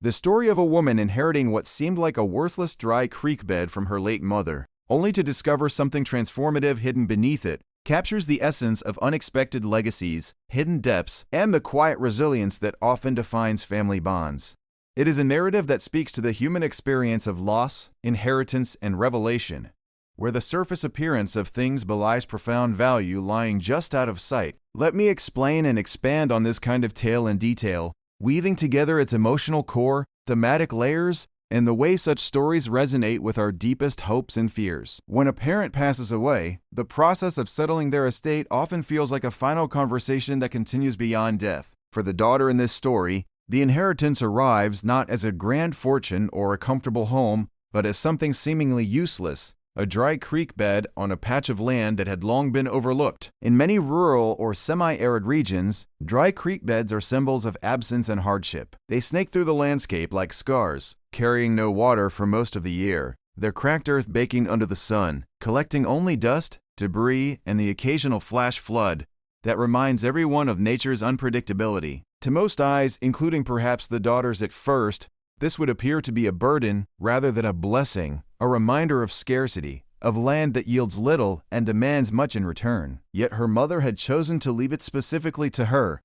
The story of a woman inheriting what seemed like a worthless dry creek bed from her late mother, only to discover something transformative hidden beneath it, captures the essence of unexpected legacies, hidden depths, and the quiet resilience that often defines family bonds. It is a narrative that speaks to the human experience of loss, inheritance, and revelation, where the surface appearance of things belies profound value lying just out of sight. Let me explain and expand on this kind of tale in detail, weaving together its emotional core, thematic layers, and the way such stories resonate with our deepest hopes and fears. When a parent passes away, the process of settling their estate often feels like a final conversation that continues beyond death. For the daughter in this story, the inheritance arrives not as a grand fortune or a comfortable home, but as something seemingly useless, a dry creek bed on a patch of land that had long been overlooked. In many rural or semi-arid regions, dry creek beds are symbols of absence and hardship. They snake through the landscape like scars, carrying no water for most of the year, their cracked earth baking under the sun, collecting only dust, debris, and the occasional flash flood that reminds everyone of nature's unpredictability. To most eyes, including perhaps the daughter's at first, this would appear to be a burden rather than a blessing, a reminder of scarcity, of land that yields little and demands much in return. Yet her mother had chosen to leave it specifically to her,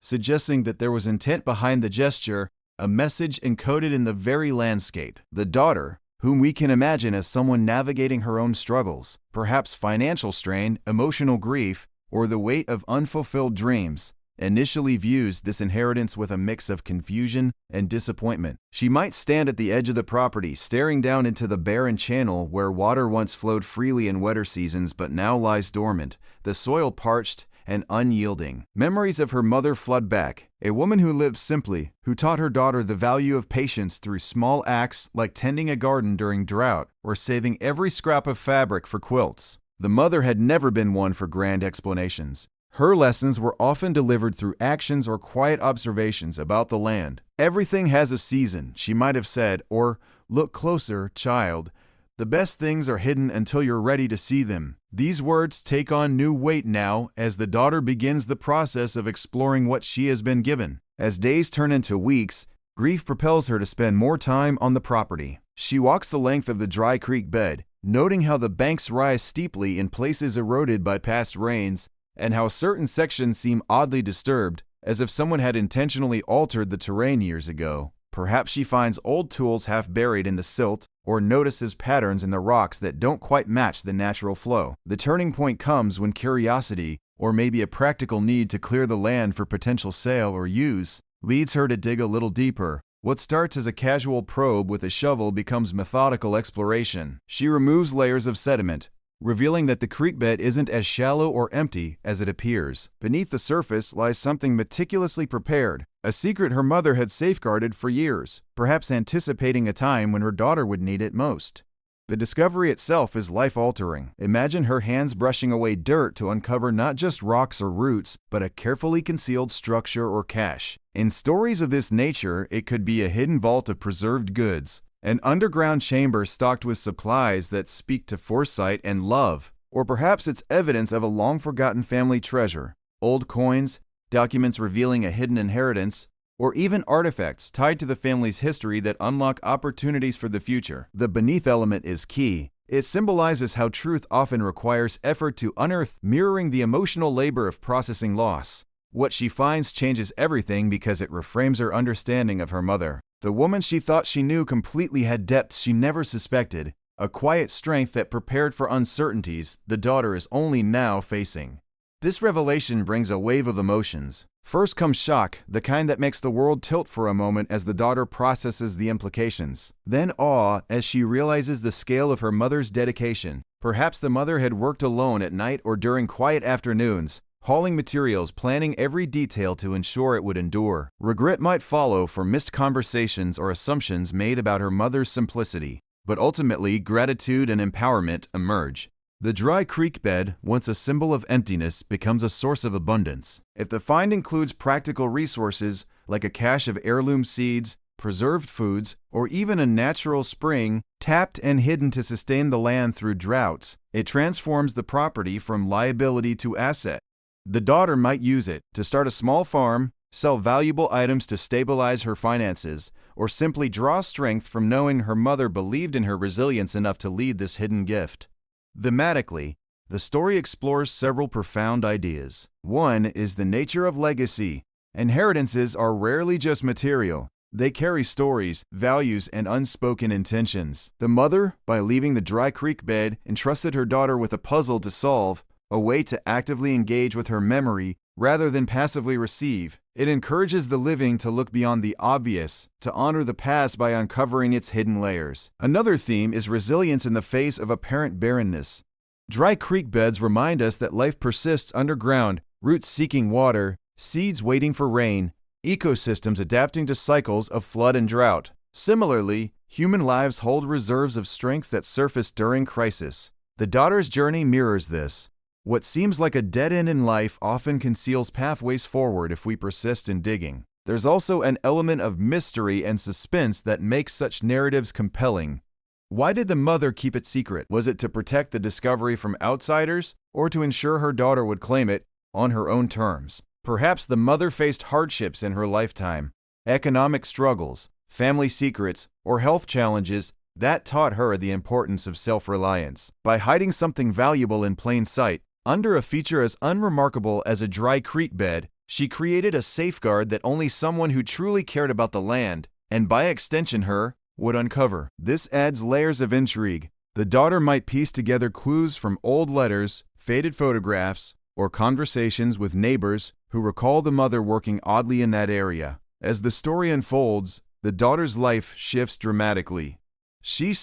suggesting that there was intent behind the gesture, a message encoded in the very landscape. The daughter, whom we can imagine as someone navigating her own struggles, perhaps financial strain, emotional grief, or the weight of unfulfilled dreams, initially views this inheritance with a mix of confusion and disappointment. She might stand at the edge of the property, staring down into the barren channel where water once flowed freely in wetter seasons but now lies dormant, the soil parched and unyielding. Memories of her mother flood back, a woman who lived simply, who taught her daughter the value of patience through small acts like tending a garden during drought or saving every scrap of fabric for quilts. The mother had never been one for grand explanations. Her lessons were often delivered through actions or quiet observations about the land. Everything has a season, she might have said, or, look closer, child. The best things are hidden until you're ready to see them. These words take on new weight now as the daughter begins the process of exploring what she has been given. As days turn into weeks, grief propels her to spend more time on the property. She walks the length of the dry creek bed, noting how the banks rise steeply in places eroded by past rains, and how certain sections seem oddly disturbed, as if someone had intentionally altered the terrain years ago. Perhaps she finds old tools half buried in the silt, or notices patterns in the rocks that don't quite match the natural flow. The turning point comes when curiosity, or maybe a practical need to clear the land for potential sale or use, leads her to dig a little deeper. What starts as a casual probe with a shovel becomes methodical exploration. She removes layers of sediment, revealing that the creek bed isn't as shallow or empty as it appears. Beneath the surface lies something meticulously prepared, a secret her mother had safeguarded for years, perhaps anticipating a time when her daughter would need it most. The discovery itself is life-altering. Imagine her hands brushing away dirt to uncover not just rocks or roots, but a carefully concealed structure or cache. In stories of this nature, it could be a hidden vault of preserved goods, an underground chamber stocked with supplies that speak to foresight and love, or perhaps it's evidence of a long-forgotten family treasure, old coins, documents revealing a hidden inheritance, or even artifacts tied to the family's history that unlock opportunities for the future. The beneath element is key. It symbolizes how truth often requires effort to unearth, mirroring the emotional labor of processing loss. What she finds changes everything because it reframes her understanding of her mother. The woman she thought she knew completely had depths she never suspected, a quiet strength that prepared for uncertainties the daughter is only now facing. This revelation brings a wave of emotions. First comes shock, the kind that makes the world tilt for a moment as the daughter processes the implications. Then awe as she realizes the scale of her mother's dedication. Perhaps the mother had worked alone at night or during quiet afternoons, hauling materials, planning every detail to ensure it would endure. Regret might follow for missed conversations or assumptions made about her mother's simplicity, but ultimately gratitude and empowerment emerge. The dry creek bed, once a symbol of emptiness, becomes a source of abundance. If the find includes practical resources like a cache of heirloom seeds, preserved foods, or even a natural spring tapped and hidden to sustain the land through droughts, it transforms the property from liability to asset. The daughter might use it to start a small farm, sell valuable items to stabilize her finances, or simply draw strength from knowing her mother believed in her resilience enough to lead this hidden gift. Thematically, the story explores several profound ideas. One is the nature of legacy. Inheritances are rarely just material. They carry stories, values, and unspoken intentions. The mother, by leaving the dry creek bed, entrusted her daughter with a puzzle to solve, a way to actively engage with her memory rather than passively receive. It encourages the living to look beyond the obvious, to honor the past by uncovering its hidden layers. Another theme is resilience in the face of apparent barrenness. Dry creek beds remind us that life persists underground, roots seeking water, seeds waiting for rain, ecosystems adapting to cycles of flood and drought. Similarly, human lives hold reserves of strength that surface during crisis. The daughter's journey mirrors this. What seems like a dead end in life often conceals pathways forward if we persist in digging. There's also an element of mystery and suspense that makes such narratives compelling. Why did the mother keep it secret? Was it to protect the discovery from outsiders, or to ensure her daughter would claim it on her own terms? Perhaps the mother faced hardships in her lifetime, economic struggles, family secrets, or health challenges that taught her the importance of self-reliance. By hiding something valuable in plain sight, under a feature as unremarkable as a dry creek bed, she created a safeguard that only someone who truly cared about the land, and by extension her, would uncover. This adds layers of intrigue. The daughter might piece together clues from old letters, faded photographs, or conversations with neighbors who recall the mother working oddly in that area. As the story unfolds, the daughter's life shifts dramatically. She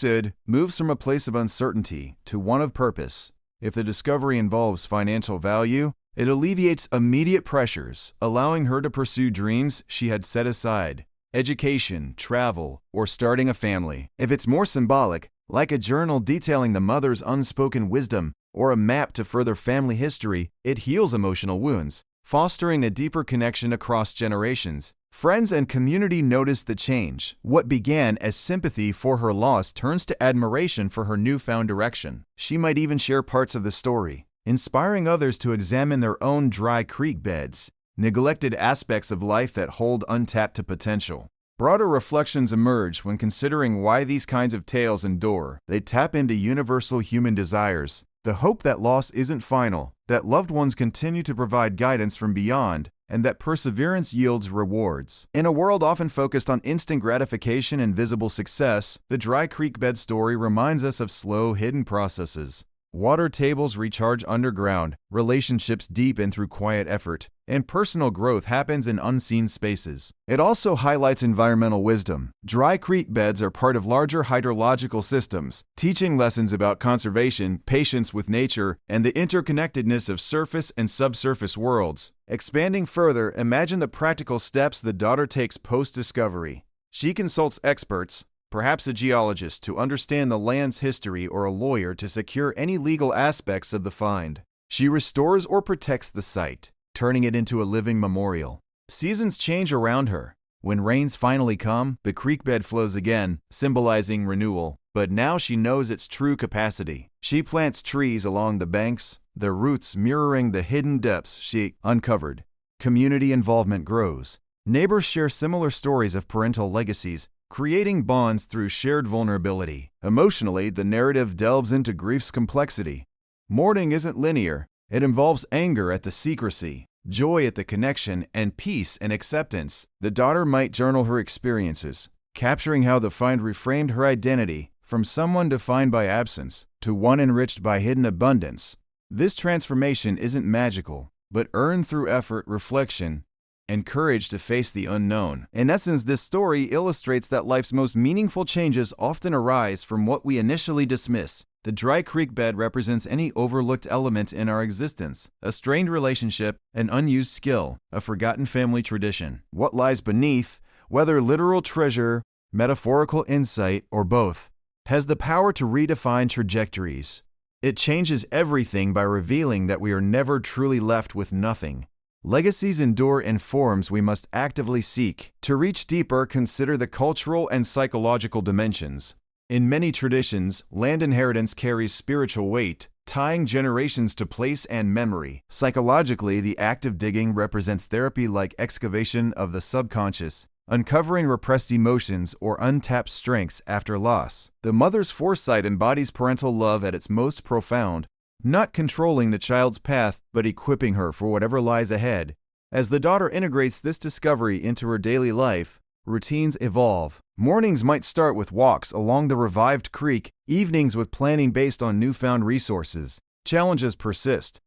moves from a place of uncertainty to one of purpose. If the discovery involves financial value, it alleviates immediate pressures, allowing her to pursue dreams she had set aside: education, travel, or starting a family. If it's more symbolic, like a journal detailing the mother's unspoken wisdom or a map to further family history, it heals emotional wounds, fostering a deeper connection across generations. Friends and community notice the change. What began as sympathy for her loss turns to admiration for her newfound direction. She might even share parts of the story, inspiring others to examine their own dry creek beds, neglected aspects of life that hold untapped potential. Broader reflections emerge when considering why these kinds of tales endure. They tap into universal human desires, the hope that loss isn't final, that loved ones continue to provide guidance from beyond, and that perseverance yields rewards. In a world often focused on instant gratification and visible success, the dry creek bed story reminds us of slow, hidden processes. Water tables recharge underground, relationships deepen through quiet effort, and personal growth happens in unseen spaces. It also highlights environmental wisdom. Dry creek beds are part of larger hydrological systems, teaching lessons about conservation, patience with nature, and the interconnectedness of surface and subsurface worlds. Expanding further, imagine the practical steps the daughter takes post-discovery. She consults experts, perhaps a geologist, to understand the land's history, or a lawyer to secure any legal aspects of the find. She restores or protects the site, turning it into a living memorial. Seasons change around her. When rains finally come, the creek bed flows again, symbolizing renewal. But now she knows its true capacity. She plants trees along the banks, their roots mirroring the hidden depths she uncovered. Community involvement grows. Neighbors share similar stories of parental legacies, creating bonds through shared vulnerability. Emotionally, the narrative delves into grief's complexity. Mourning isn't linear. It involves anger at the secrecy, joy at the connection, and peace and acceptance. The daughter might journal her experiences, capturing how the find reframed her identity from someone defined by absence to one enriched by hidden abundance. This transformation isn't magical, but earned through effort, reflection, and courage to face the unknown. In essence, this story illustrates that life's most meaningful changes often arise from what we initially dismiss. The dry creek bed represents any overlooked element in our existence: a strained relationship, an unused skill, a forgotten family tradition. What lies beneath, whether literal treasure, metaphorical insight, or both, has the power to redefine trajectories. It changes everything by revealing that we are never truly left with nothing. Legacies endure in forms we must actively seek. To reach deeper, consider the cultural and psychological dimensions. In many traditions, land inheritance carries spiritual weight, tying generations to place and memory. Psychologically, the act of digging represents therapy like excavation of the subconscious, uncovering repressed emotions or untapped strengths after loss. The mother's foresight embodies parental love at its most profound, not controlling the child's path, but equipping her for whatever lies ahead. As the daughter integrates this discovery into her daily life, routines evolve. Mornings might start with walks along the revived creek, evenings with planning based on newfound resources. Challenges persist,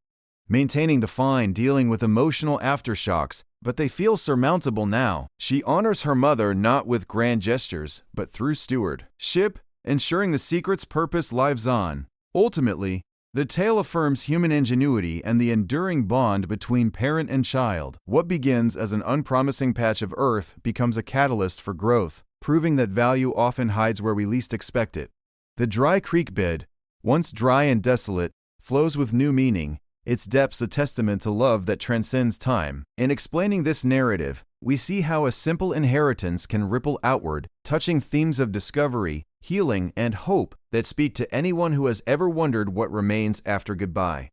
maintaining the fine, dealing with emotional aftershocks, but they feel surmountable now. She honors her mother not with grand gestures, but through stewardship, ensuring the secret's purpose lives on. Ultimately, the tale affirms human ingenuity and the enduring bond between parent and child. What begins as an unpromising patch of earth becomes a catalyst for growth, proving that value often hides where we least expect it. The dry creek bed, once dry and desolate, flows with new meaning, its depths a testament to love that transcends time. In explaining this narrative, we see how a simple inheritance can ripple outward, touching themes of discovery, healing, and hope that speak to anyone who has ever wondered what remains after goodbye.